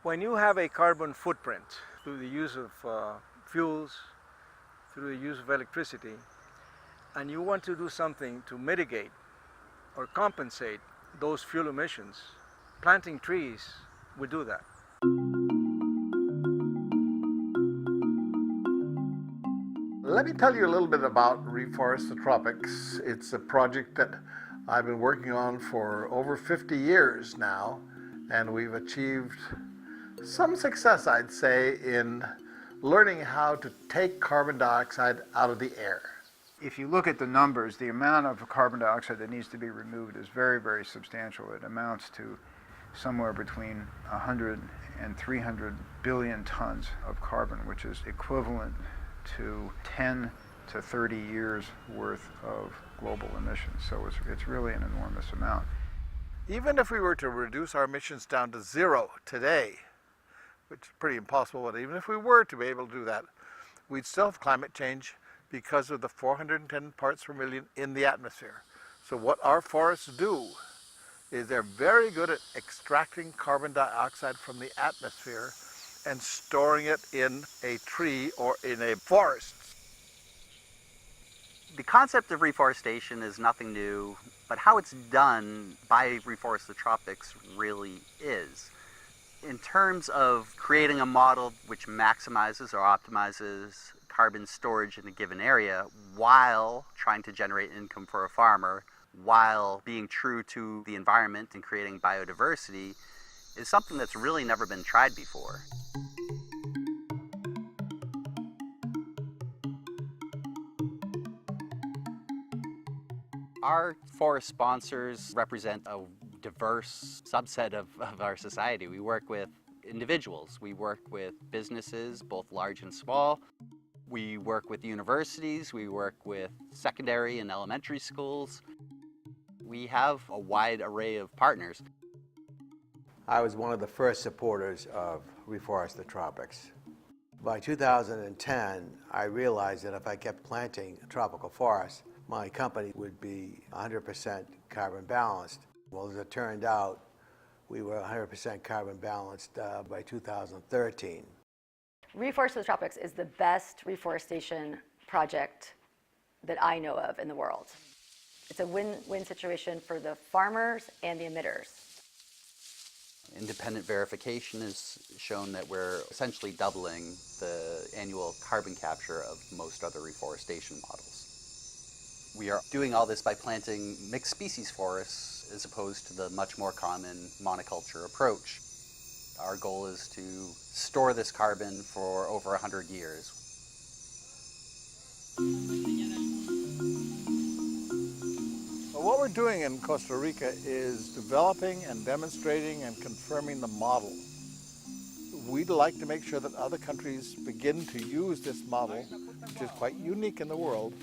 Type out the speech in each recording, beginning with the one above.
When you have a carbon footprint through the use of fuels, through the use of electricity, and you want to do something to mitigate or compensate those fuel emissions, planting trees would do that. Let me tell you a little bit about Reforest the Tropics. It's a project that I've been working on for over 50 years now, and we've achieved some success, I'd say, in learning how to take carbon dioxide out of the air. If you look at the numbers, the amount of carbon dioxide that needs to be removed is very, very substantial. It amounts to somewhere between 100 and 300 billion tons of carbon, which is equivalent to 10 to 30 years worth of global emissions. So it's really an enormous amount. Even if we were to reduce our emissions down to zero today, which is pretty impossible, but even if we were to be able to do that, we'd still have climate change because of the 410 parts per million in the atmosphere. So what our forests do is they're very good at extracting carbon dioxide from the atmosphere and storing it in a tree or in a forest. The concept of reforestation is nothing new, but how it's done by Reforest the Tropics really is. In terms of creating a model which maximizes or optimizes carbon storage in a given area while trying to generate income for a farmer, while being true to the environment and creating biodiversity, is something that's really never been tried before. Our forest sponsors represent a diverse subset of our society. We work with individuals, we work with businesses, both large and small. We work with universities, we work with secondary and elementary schools. We have a wide array of partners. I was one of the first supporters of Reforest the Tropics. By 2010, I realized that if I kept planting tropical forests, my company would be 100% carbon balanced. Well, as it turned out, we were 100% carbon balanced by 2013. Reforest the Tropics is the best reforestation project that I know of in the world. It's a win-win situation for the farmers and the emitters. Independent verification has shown that we're essentially doubling the annual carbon capture of most other reforestation models. We are doing all this by planting mixed species forests as opposed to the much more common monoculture approach. Our goal is to store this carbon for over 100 years. What we're doing in Costa Rica is developing and demonstrating and confirming the model. We'd like to make sure that other countries begin to use this model, which is quite unique in the world.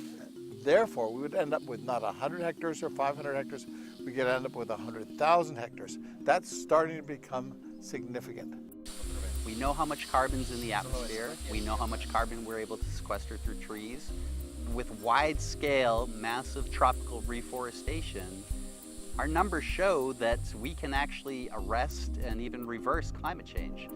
Therefore, we would end up with not 100 hectares or 500 hectares, we could end up with 100,000 hectares. That's starting to become significant. We know how much carbon's in the atmosphere. We know how much carbon we're able to sequester through trees. With wide-scale, massive tropical reforestation, our numbers show that we can actually arrest and even reverse climate change.